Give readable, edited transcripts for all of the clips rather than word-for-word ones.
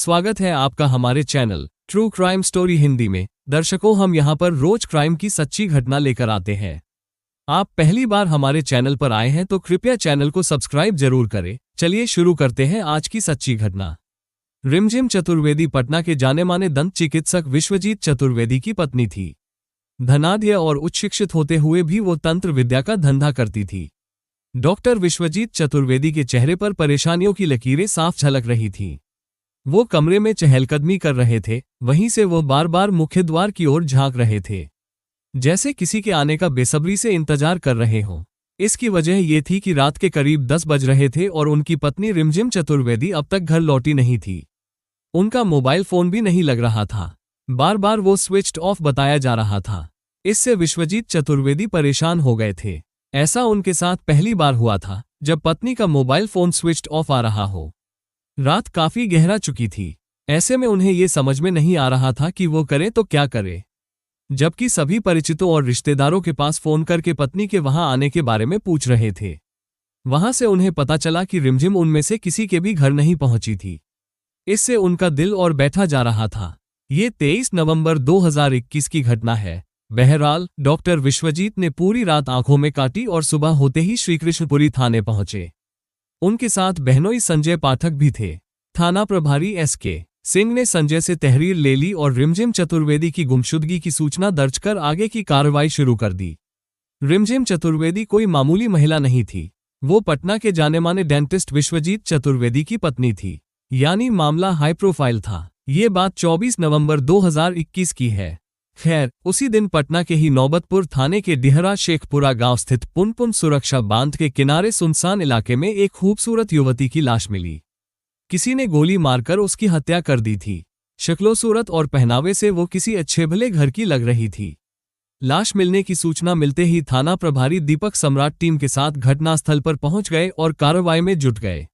स्वागत है आपका हमारे channel true crime story Hindi में। दर्शकों, हम यहाँ पर रोज क्राइम की सच्ची घटना लेकर आते हैं। आप पहली बार हमारे चैनल पर आए हैं तो कृपया चैनल को सब्सक्राइब जरूर करें। चलिए शुरू करते हैं आज की सच्ची घटना। रिमझिम चतुर्वेदी पटना के जाने माने दंत चिकित्सक विश्वजीत चतुर्वेदी की पत्नी थी। धनाढ्य और उच्च शिक्षित होते हुए भी वो तंत्र विद्या का धंधा करती थी। डॉक्टर विश्वजीत चतुर्वेदी के चेहरे पर परेशानियों की लकीरें साफ झलक रही थीं। वो कमरे में चहलकदमी कर रहे थे, वहीं से वो बार बार मुख्य द्वार की ओर झांक रहे थे, जैसे किसी के आने का बेसब्री से इंतजार कर रहे हों। इसकी वजह ये थी कि रात के करीब 10 बज रहे थे और उनकी पत्नी रिमझिम चतुर्वेदी अब तक घर लौटी नहीं थी। उनका मोबाइल फोन भी नहीं लग रहा था, बार बार वो स्विच्ड ऑफ बताया जा रहा था। इससे विश्वजीत चतुर्वेदी परेशान हो गए थे। ऐसा उनके साथ पहली बार हुआ था जब पत्नी का मोबाइल फोन स्विच्ड ऑफ आ रहा हो। रात काफी गहरा चुकी थी, ऐसे में उन्हें ये समझ में नहीं आ रहा था कि वो करे तो क्या करे। जबकि सभी परिचितों और रिश्तेदारों के पास फोन करके पत्नी के वहां आने के बारे में पूछ रहे थे। वहां से उन्हें पता चला कि रिमझिम उनमें से किसी के भी घर नहीं पहुंची थी। इससे उनका दिल और बैठा जा रहा था। ये 23 नवंबर 2021 की घटना है। बहरहाल डॉक्टर विश्वजीत ने पूरी रात आंखों में काटी और सुबह होते ही श्रीकृष्णपुरी थाने पहुंचे। उनके साथ बहनोई संजय पाठक भी थे। थाना प्रभारी एसके सिंह ने संजय से तहरीर ले ली और रिमझिम चतुर्वेदी की गुमशुदगी की सूचना दर्ज कर आगे की कार्रवाई शुरू कर दी। रिमझिम चतुर्वेदी कोई मामूली महिला नहीं थी। वो पटना के जाने माने डेंटिस्ट विश्वजीत चतुर्वेदी की पत्नी थी, यानी मामला हाई प्रोफाइल था। ये बात 24 नवंबर 2021 की है। खैर, उसी दिन पटना के ही नौबतपुर थाने के डिहरा शेखपुरा गांव स्थित पुनपुन सुरक्षा बांध के किनारे सुनसान इलाके में एक खूबसूरत युवती की लाश मिली। किसी ने गोली मारकर उसकी हत्या कर दी थी। शक्लो-सूरत और पहनावे से वो किसी अच्छे भले घर की लग रही थी। लाश मिलने की सूचना मिलते ही थाना प्रभारी दीपक सम्राट टीम के साथ घटनास्थल पर पहुंच गए और कार्रवाई में जुट गए।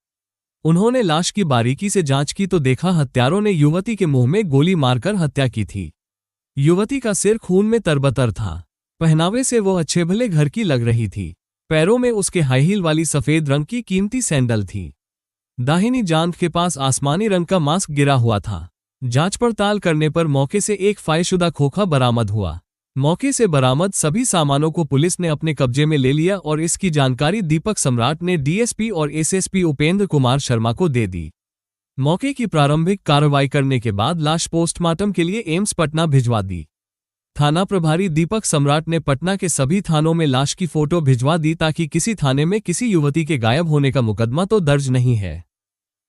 उन्होंने लाश की बारीकी से जांच की तो देखा हत्यारों ने युवती के मुंह में गोली मारकर हत्या की थी। युवती का सिर खून में तरबतर था। पहनावे से वो अच्छे भले घर की लग रही थी। पैरों में उसके हाई हील वाली सफेद रंग की कीमती सैंडल थी। दाहिनी जांघ के पास आसमानी रंग का मास्क गिरा हुआ था। जांच पड़ताल करने पर मौके से एक फायशुदा खोखा बरामद हुआ। मौके से बरामद सभी सामानों को पुलिस ने अपने कब्जे में ले लिया और इसकी जानकारी दीपक सम्राट ने डीएसपी और एसएसपी उपेंद्र कुमार शर्मा को दे दी। मौके की प्रारंभिक कार्रवाई करने के बाद लाश पोस्टमार्टम के लिए एम्स पटना भिजवा दी। थाना प्रभारी दीपक सम्राट ने पटना के सभी थानों में लाश की फोटो भिजवा दी ताकि किसी थाने में किसी युवती के गायब होने का मुकदमा तो दर्ज नहीं है।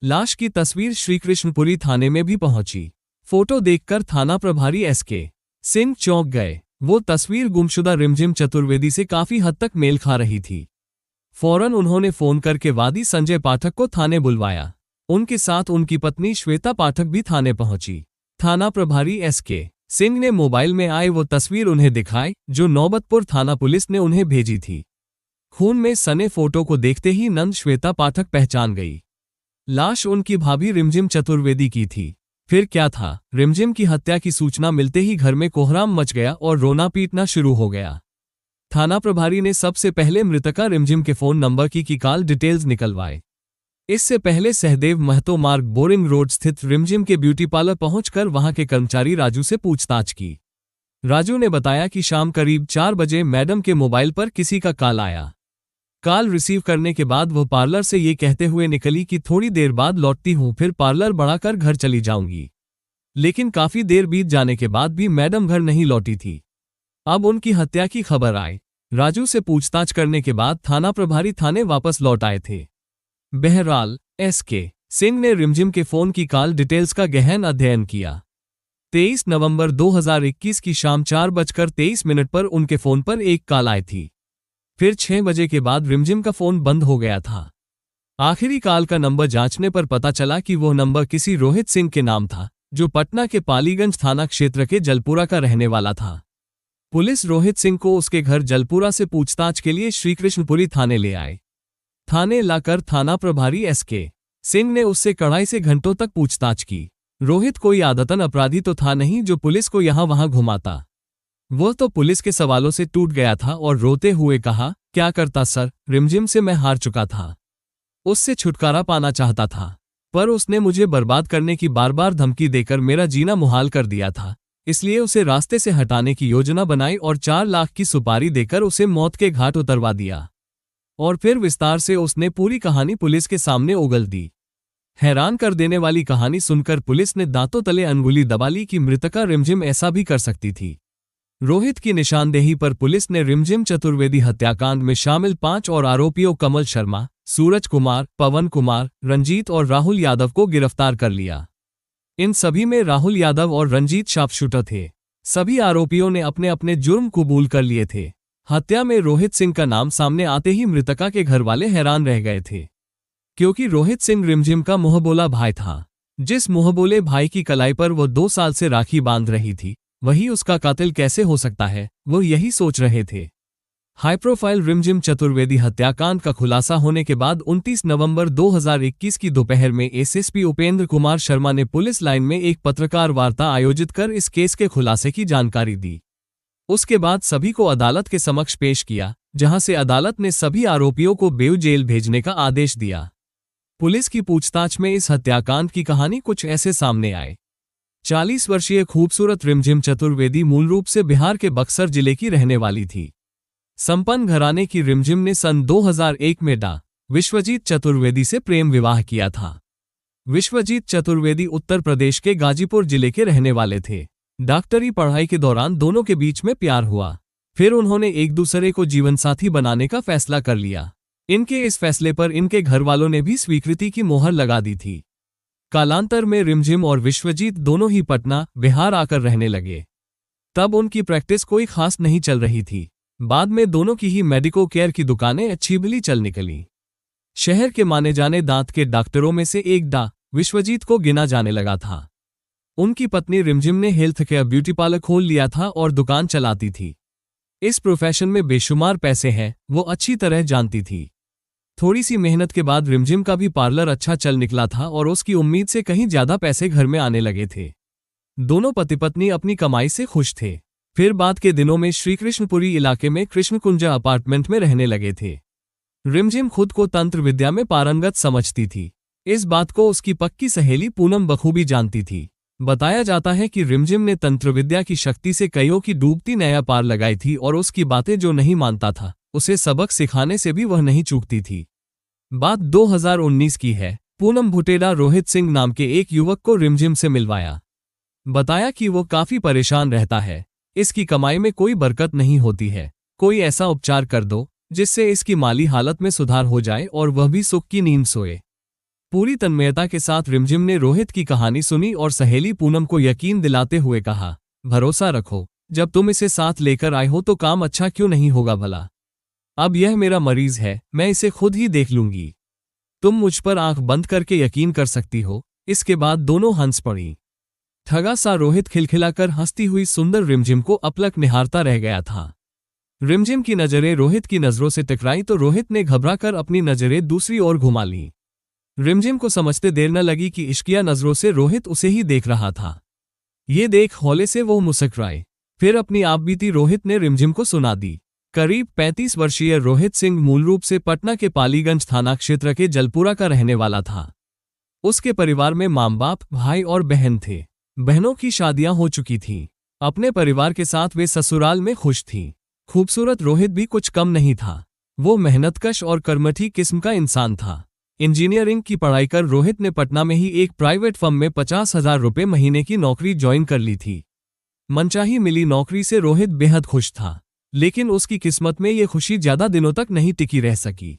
लाश की तस्वीर श्रीकृष्णपुरी थाने में भी पहुंची। फोटो देखकर थाना प्रभारी एसके सिंह चौंक गए। वो तस्वीर गुमशुदा रिमझिम चतुर्वेदी से काफी हद तक मेल खा रही थी। फौरन उन्होंने फोन करके वादी संजय पाठक को थाने बुलवाया। उनके साथ उनकी पत्नी श्वेता पाठक भी थाने पहुंची। थाना प्रभारी एसके सिंह ने मोबाइल में आए वो तस्वीर उन्हें दिखाई जो नौबतपुर थाना पुलिस ने उन्हें भेजी थी। खून में सने फोटो को देखते ही नंद श्वेता पाठक पहचान गई। लाश उनकी भाभी रिमझिम चतुर्वेदी की थी। फिर क्या था, रिमझिम की हत्या की सूचना मिलते ही घर में कोहराम मच गया और रोना पीटना शुरू हो गया। थाना प्रभारी ने सबसे पहले मृतका रिमझिम के फोन नंबर की कॉल डिटेल्स निकलवाए। इससे पहले सहदेव महतो मार्ग बोरिंग रोड स्थित रिमझिम के ब्यूटी पार्लर पहुंचकर वहां के कर्मचारी राजू से पूछताछ की। राजू ने बताया कि शाम करीब 4 बजे मैडम के मोबाइल पर किसी का कॉल आया। कॉल रिसीव करने के बाद वो पार्लर से ये कहते हुए निकली कि थोड़ी देर बाद लौटती हूं, फिर पार्लर बढ़ाकर घर चली जाऊंगी। लेकिन काफी देर बीत जाने के बाद भी मैडम घर नहीं लौटी थी। अब उनकी हत्या की खबर आई। राजू से पूछताछ करने के बाद थाना प्रभारी थाने वापस लौट आए थे। बहरहाल एसके सिंह ने रिमझिम के फोन की कॉल डिटेल्स का गहन अध्ययन किया। 23 नवंबर 2021 की शाम 4:23 पर उनके फोन पर एक कॉल आई थी। फिर 6 बजे के बाद रिमझिम का फोन बंद हो गया था। आखिरी कॉल का नंबर जांचने पर पता चला कि वो नंबर किसी रोहित सिंह के नाम था, जो पटना के पालीगंज थाना क्षेत्र के जलपुरा का रहने वाला था। पुलिस रोहित सिंह को उसके घर जलपुरा से पूछताछ के लिए श्रीकृष्णपुरी थाने ले आए। थाने लाकर थाना प्रभारी एसके सिंह ने उससे कड़ाई से घंटों तक पूछताछ की। रोहित कोई आदतन अपराधी तो था नहीं जो पुलिस को यहां वहां घुमाता। वो तो पुलिस के सवालों से टूट गया था और रोते हुए कहा, क्या करता सर, रिमझिम से मैं हार चुका था। उससे छुटकारा पाना चाहता था। पर उसने मुझे बर्बाद करने की बार बार धमकी देकर मेरा जीना मुहाल कर दिया था। इसलिए उसे रास्ते से हटाने की योजना बनाई और 4 लाख की सुपारी देकर उसे मौत के घाट उतरवा दिया। और फिर विस्तार से उसने पूरी कहानी पुलिस के सामने उगल दी। हैरान कर देने वाली कहानी सुनकर पुलिस ने दांतों तले अंगुली दबा ली कि मृतका रिमझिम ऐसा भी कर सकती थी। रोहित की निशानदेही पर पुलिस ने रिमझिम चतुर्वेदी हत्याकांड में शामिल 5 और आरोपियों कमल शर्मा, सूरज कुमार, पवन कुमार, रंजीत और राहुल यादव को गिरफ्तार कर लिया। इन सभी में राहुल यादव और रंजीत शार्पशूटर थे। सभी आरोपियों ने अपने अपने जुर्म कबूल कर लिए थे। हत्या में रोहित सिंह का नाम सामने आते ही मृतका के घरवाले हैरान रह गए थे, क्योंकि रोहित सिंह रिमझिम का मुंहबोला भाई था। जिस मुंहबोले भाई की कलाई पर वो 2 साल से राखी बांध रही थी, वही उसका कातिल कैसे हो सकता है, वो यही सोच रहे थे। हाई प्रोफाइल रिमझिम चतुर्वेदी हत्याकांड का खुलासा होने के बाद 29 नवंबर 2021 की दोपहर में एसएसपी उपेंद्र कुमार शर्मा ने पुलिस लाइन में एक पत्रकार वार्ता आयोजित कर इस केस के खुलासे की जानकारी दी। उसके बाद सभी को अदालत के समक्ष पेश किया, जहां से अदालत ने सभी आरोपियों को बेऊ जेल भेजने का आदेश दिया। पुलिस की पूछताछ में इस हत्याकांड की कहानी कुछ ऐसे सामने आए। 40 वर्षीय खूबसूरत रिमझिम चतुर्वेदी मूल रूप से बिहार के बक्सर जिले की रहने वाली थी। संपन्न घराने की रिमझिम ने सन 2001 में डा. विश्वजीत चतुर्वेदी से प्रेम विवाह किया था। विश्वजीत चतुर्वेदी उत्तर प्रदेश के गाजीपुर जिले के रहने वाले थे। डॉक्टरी पढ़ाई के दौरान दोनों के बीच में प्यार हुआ। फिर उन्होंने एक दूसरे को जीवनसाथी बनाने का फैसला कर लिया। इनके इस फैसले पर इनके घरवालों ने भी स्वीकृति की मोहर लगा दी थी। कालांतर में रिमझिम और विश्वजीत दोनों ही पटना, बिहार आकर रहने लगे। तब उनकी प्रैक्टिस कोई खास नहीं चल रही थी। बाद में दोनों की ही मेडिको केयर की दुकानें अच्छी भली चल निकली। शहर के माने जाने दांत के डॉक्टरों में से एक डा. विश्वजीत को गिना जाने लगा था। उनकी पत्नी रिमझिम ने हेल्थ केयर ब्यूटी पार्लर खोल लिया था और दुकान चलाती थी। इस प्रोफेशन में बेशुमार पैसे हैं, वो अच्छी तरह जानती थी। थोड़ी सी मेहनत के बाद रिमझिम का भी पार्लर अच्छा चल निकला था और उसकी उम्मीद से कहीं ज्यादा पैसे घर में आने लगे थे। दोनों पति पत्नी अपनी कमाई से खुश थे। फिर बाद के दिनों में श्रीकृष्णपुरी इलाके में कृष्णकुंजा अपार्टमेंट में रहने लगे थे। रिमझिम खुद को तंत्र विद्या में पारंगत समझती थी। इस बात को उसकी पक्की सहेली पूनम बखूबी जानती थी। बताया जाता है कि रिमझिम ने तंत्र विद्या की शक्ति से कईयों की डूबती नैया पार लगाई थी और उसकी बातें जो नहीं मानता था, उसे सबक सिखाने से भी वह नहीं चूकती थी। बात 2019 की है। पूनम भुटेरा रोहित सिंह नाम के एक युवक को रिमझिम से मिलवाया। बताया कि वो काफी परेशान रहता है, इसकी कमाई में कोई बरकत नहीं होती है, कोई ऐसा उपचार कर दो जिससे इसकी माली हालत में सुधार हो जाए और वह भी सुख की नींद सोए। पूरी तन्मयता के साथ रिमझिम ने रोहित की कहानी सुनी और सहेली पूनम को यकीन दिलाते हुए कहा, भरोसा रखो, जब तुम इसे साथ लेकर आए हो तो काम अच्छा क्यों नहीं होगा भला। अब यह मेरा मरीज है, मैं इसे खुद ही देख लूंगी। तुम मुझ पर आंख बंद करके यकीन कर सकती हो। इसके बाद दोनों हंस पड़ी। ठगा सा रोहित खिलखिलाकर हंसती हुई सुंदर रिमझिम को अपलक निहारता रह गया था। रिमझिम की नजरें रोहित की नजरों से टकराई तो रोहित ने घबराकर अपनी नजरें दूसरी ओर घुमा ली। रिमझिम को समझते देर न लगी कि इश्किया नजरों से रोहित उसे ही देख रहा था। ये देख हौले से वो मुस्कुराए। फिर अपनी आपबीती रोहित ने रिमझिम को सुना दी। करीब 35 वर्षीय रोहित सिंह मूल रूप से पटना के पालीगंज थाना क्षेत्र के जलपुरा का रहने वाला था। उसके परिवार में मां बाप, भाई और बहन थे। बहनों की शादियां हो चुकी थीं। अपने परिवार के साथ वे ससुराल में खुश थीं। खूबसूरत रोहित भी कुछ कम नहीं था। वो मेहनतकश और कर्मठी किस्म का इंसान था। इंजीनियरिंग की पढ़ाई कर रोहित ने पटना में ही एक प्राइवेट फर्म में 50,000 रुपये महीने की नौकरी ज्वाइन कर ली थी। मनचाही मिली नौकरी से रोहित बेहद खुश था, लेकिन उसकी किस्मत में ये खुशी ज्यादा दिनों तक नहीं टिकी रह सकी।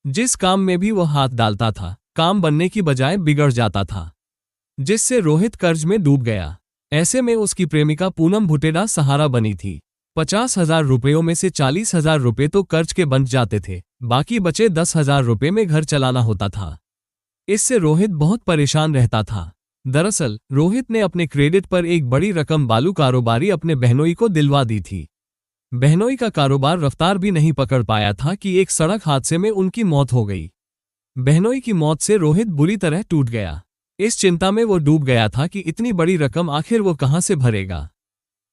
जिस काम में भी वह हाथ डालता था, काम बनने की बजाय बिगड़ जाता था, जिससे रोहित कर्ज में डूब गया। ऐसे में उसकी प्रेमिका पूनम भुटेरा सहारा बनी थी। 50,000 रुपयों में से 40,000 रुपये तो कर्ज के बन जाते थे, बाकी बचे 10,000 रुपये में घर चलाना होता था। इससे रोहित बहुत परेशान रहता था। दरअसल रोहित ने अपने क्रेडिट पर एक बड़ी रकम बालू कारोबारी अपने बहनोई को दिलवा दी थी। बहनोई का कारोबार रफ्तार भी नहीं पकड़ पाया था कि एक सड़क हादसे में उनकी मौत हो गई। बहनोई की मौत से रोहित बुरी तरह टूट गया। इस चिंता में वो डूब गया था कि इतनी बड़ी रकम आखिर वो कहां से भरेगा।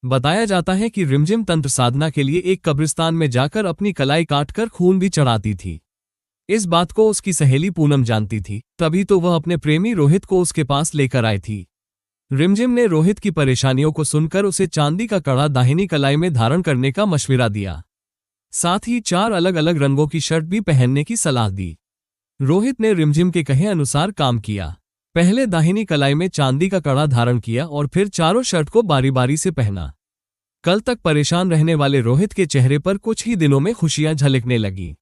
बताया जाता है कि रिमझिम तंत्र साधना के लिए एक कब्रिस्तान में जाकर अपनी कलाई काटकर खून भी चढ़ाती थी। इस बात को उसकी सहेली पूनम जानती थी, तभी तो वह अपने प्रेमी रोहित को उसके पास लेकर आई थी। रिमझिम ने रोहित की परेशानियों को सुनकर उसे चांदी का कड़ा दाहिनी कलाई में धारण करने का मशविरा दिया। साथ ही 4 अलग अलग रंगों की शर्ट भी पहनने की सलाह दी। रोहित ने रिमझिम के कहे अनुसार काम किया। पहले दाहिनी कलाई में चांदी का कड़ा धारण किया और फिर चारों शर्ट को बारी बारी से पहना। कल तक परेशान रहने वाले रोहित के चेहरे पर कुछ ही दिनों में खुशियां झलकने लगी।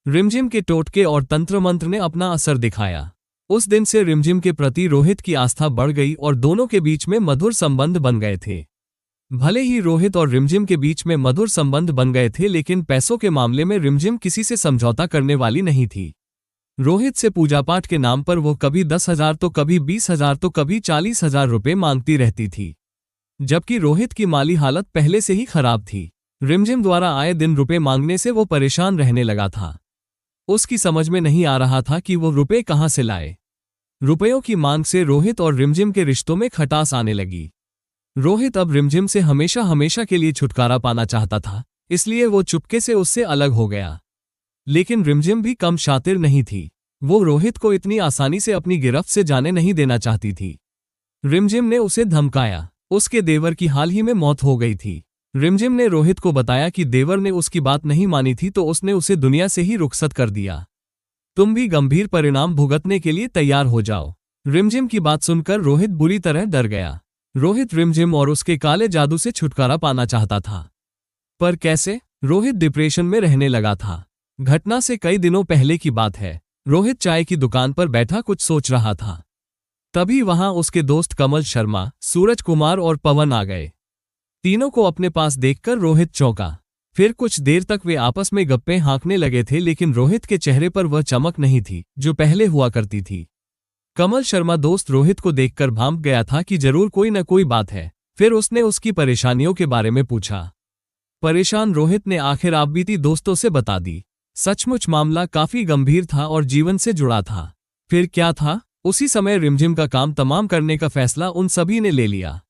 रिमझिम के टोटके और तंत्र मंत्र ने अपना असर दिखाया। उस दिन से रिमझिम के प्रति रोहित की आस्था बढ़ गई और दोनों के बीच में मधुर संबंध बन गए थे। भले ही रोहित और रिमझिम के बीच में मधुर संबंध बन गए थे, लेकिन पैसों के मामले में रिमझिम किसी से समझौता करने वाली नहीं थी। रोहित से पूजा पाठ के नाम पर वो कभी 10,000 तो कभी 20,000 तो कभी 40,000 रुपये मांगती रहती थी, जबकि रोहित की माली हालत पहले से ही खराब थी। रिमझिम द्वारा आए दिन रुपये मांगने से वो परेशान रहने लगा था। उसकी समझ में नहीं आ रहा था कि वो रुपये कहाँ से लाए। रुपयों की मांग से रोहित और रिमझिम के रिश्तों में खटास आने लगी। रोहित अब रिमझिम से हमेशा हमेशा के लिए छुटकारा पाना चाहता था, इसलिए वो चुपके से उससे अलग हो गया। लेकिन रिमझिम भी कम शातिर नहीं थी। वो रोहित को इतनी आसानी से अपनी गिरफ्त से जाने नहीं देना चाहती थी। रिमझिम ने उसे धमकाया। उसके देवर की हाल ही में मौत हो गई थी। रिमझिम ने रोहित को बताया कि देवर ने उसकी बात नहीं मानी थी तो उसने उसे दुनिया से ही रुखसत कर दिया। तुम भी गंभीर परिणाम भुगतने के लिए तैयार हो जाओ। रिमझिम की बात सुनकर रोहित बुरी तरह डर गया। रोहित रिमझिम और उसके काले जादू से छुटकारा पाना चाहता था, पर कैसे? रोहित डिप्रेशन में रहने लगा था। घटना से कई दिनों पहले की बात है। रोहित चाय की दुकान पर बैठा कुछ सोच रहा था। तभी वहां उसके दोस्त कमल शर्मा, सूरज कुमार और पवन आ गए। तीनों को अपने पास देखकर रोहित चौंका। फिर कुछ देर तक वे आपस में गप्पे हाँकने लगे थे, लेकिन रोहित के चेहरे पर वह चमक नहीं थी जो पहले हुआ करती थी। कमल शर्मा दोस्त रोहित को देखकर भांप गया था कि जरूर कोई न कोई बात है। फिर उसने उसकी परेशानियों के बारे में पूछा। परेशान रोहित ने आखिर आपबीती दोस्तों से बता दी। सचमुच मामला काफी गंभीर था और जीवन से जुड़ा था। फिर क्या था? उसी समय रिमझिम का काम तमाम करने का फैसला उन सभी ने ले लिया।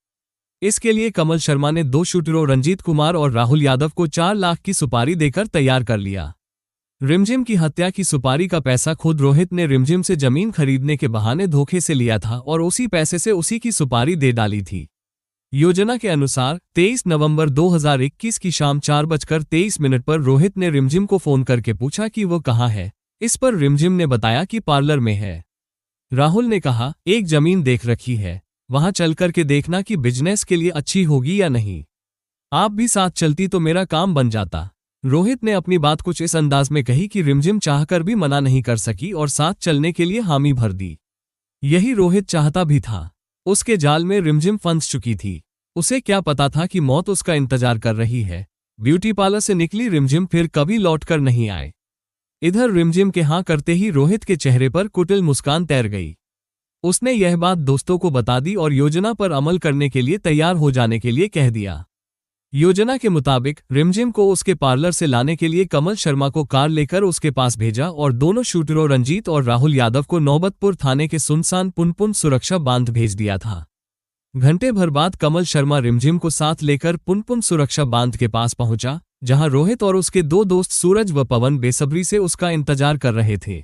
इसके लिए कमल शर्मा ने 2 शूटरों रंजीत कुमार और राहुल यादव को 4 लाख की सुपारी देकर तैयार कर लिया। रिमझिम की हत्या की सुपारी का पैसा खुद रोहित ने रिमझिम से जमीन खरीदने के बहाने धोखे से लिया था और उसी पैसे से उसी की सुपारी दे डाली थी। योजना के अनुसार 23 नवंबर 2021 की शाम 4:23 पर रोहित ने रिमझिम को फोन करके पूछा कि वो कहाँ है। इस पर रिमझिम ने बताया कि पार्लर में है। राहुल ने कहा, एक जमीन देख रखी है, वहां चल करके देखना कि बिजनेस के लिए अच्छी होगी या नहीं। आप भी साथ चलती तो मेरा काम बन जाता। रोहित ने अपनी बात कुछ इस अंदाज में कही कि रिमझिम चाहकर भी मना नहीं कर सकी और साथ चलने के लिए हामी भर दी। यही रोहित चाहता भी था। उसके जाल में रिमझिम फंस चुकी थी। उसे क्या पता था कि मौत उसका इंतजार कर रही है। ब्यूटी पार्लर से निकली रिमझिम फिर कभी लौटकर नहीं आए। इधर रिमझिम के हाँ करते ही रोहित के चेहरे पर कुटिल मुस्कान तैर गई। उसने यह बात दोस्तों को बता दी और योजना पर अमल करने के लिए तैयार हो जाने के लिए कह दिया। योजना के मुताबिक रिमझिम को उसके पार्लर से लाने के लिए कमल शर्मा को कार लेकर उसके पास भेजा और दोनों शूटरों रंजीत और राहुल यादव को नौबतपुर थाने के सुनसान पुनपुन सुरक्षा बांध भेज दिया था। घंटे भर बाद कमल शर्मा रिमझिम को साथ लेकर पुनपुन सुरक्षा बांध के पास पहुंचा, जहां रोहित और उसके 2 दोस्त सूरज व पवन बेसब्री से उसका इंतजार कर रहे थे।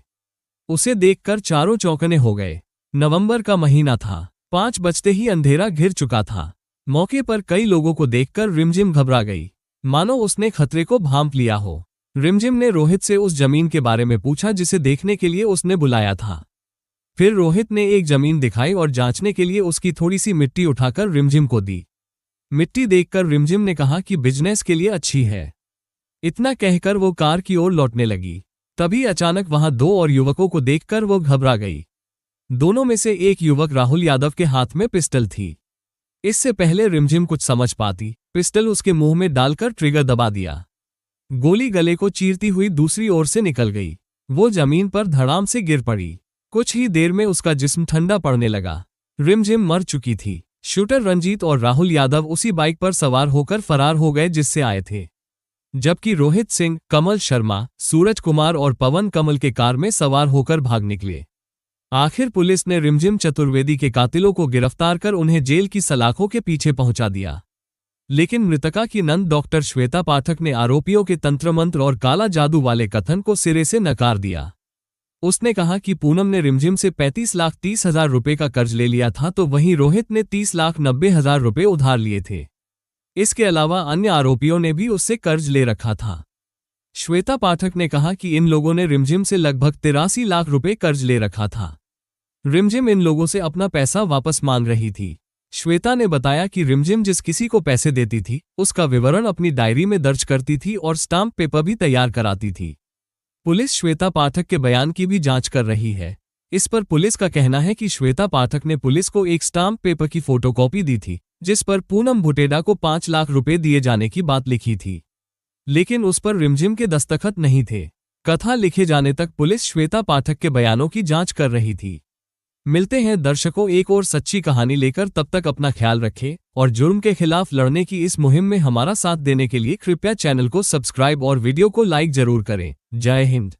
उसे देखकर चारों चौंकने हो गए। नवंबर का महीना था। 5 बजते ही अंधेरा घिर चुका था। मौके पर कई लोगों को देखकर रिमझिम घबरा गई, मानो उसने खतरे को भांप लिया हो। रिमझिम ने रोहित से उस जमीन के बारे में पूछा जिसे देखने के लिए उसने बुलाया था। फिर रोहित ने एक जमीन दिखाई और जांचने के लिए उसकी थोड़ी सी मिट्टी उठाकर रिमझिम को दी। मिट्टी देखकर रिमझिम ने कहा कि बिजनेस के लिए अच्छी है। इतना कहकर वो कार की ओर लौटने लगी। तभी अचानक वहां 2 और युवकों को देखकर वो घबरा गई। दोनों में से एक युवक राहुल यादव के हाथ में पिस्टल थी। इससे पहले रिमझिम कुछ समझ पाती, पिस्टल उसके मुंह में डालकर ट्रिगर दबा दिया। गोली गले को चीरती हुई दूसरी ओर से निकल गई। वो जमीन पर धड़ाम से गिर पड़ी। कुछ ही देर में उसका जिस्म ठंडा पड़ने लगा। रिमझिम मर चुकी थी। शूटर रंजीत और राहुल यादव उसी बाइक पर सवार होकर फरार हो गए जिससे आए थे, जबकि रोहित सिंह, कमल शर्मा, सूरज कुमार और पवन कमल के कार में सवार होकर भाग निकले। आखिर पुलिस ने रिमझिम चतुर्वेदी के कातिलों को गिरफ्तार कर उन्हें जेल की सलाखों के पीछे पहुंचा दिया। लेकिन मृतका की नंद डॉक्टर श्वेता पाठक ने आरोपियों के तंत्र मंत्र और काला जादू वाले कथन को सिरे से नकार दिया। उसने कहा कि पूनम ने रिमझिम से 35,30,000 रुपए का कर्ज ले लिया था तो वहीं रोहित ने 30,90,000 रुपए उधार लिए थे। इसके अलावा अन्य आरोपियों ने भी उससे कर्ज ले रखा था। श्वेता पाठक ने कहा कि इन लोगों ने रिमझिम से लगभग 83 लाख रुपए कर्ज ले रखा था। रिमझिम इन लोगों से अपना पैसा वापस मांग रही थी। श्वेता ने बताया कि रिमझिम जिस किसी को पैसे देती थी उसका विवरण अपनी डायरी में दर्ज करती थी और स्टाम्प पेपर भी तैयार कराती थी। पुलिस श्वेता पाठक के बयान की भी जांच कर रही है। इस पर पुलिस का कहना है कि श्वेता पाठक ने पुलिस को एक स्टाम्प पेपर की फोटोकॉपी दी थी जिस पर पूनम भुटेडा को 5 लाख रुपए दिए जाने की बात लिखी थी, लेकिन उस पर रिमझिम के दस्तखत नहीं थे। कथा लिखे जाने तक पुलिस श्वेता पाठक के बयानों की जांच कर रही थी। मिलते हैं दर्शकों एक और सच्ची कहानी लेकर, तब तक अपना ख्याल रखें और जुर्म के खिलाफ लड़ने की इस मुहिम में हमारा साथ देने के लिए कृपया चैनल को सब्सक्राइब और वीडियो को लाइक जरूर करें। जय हिंद।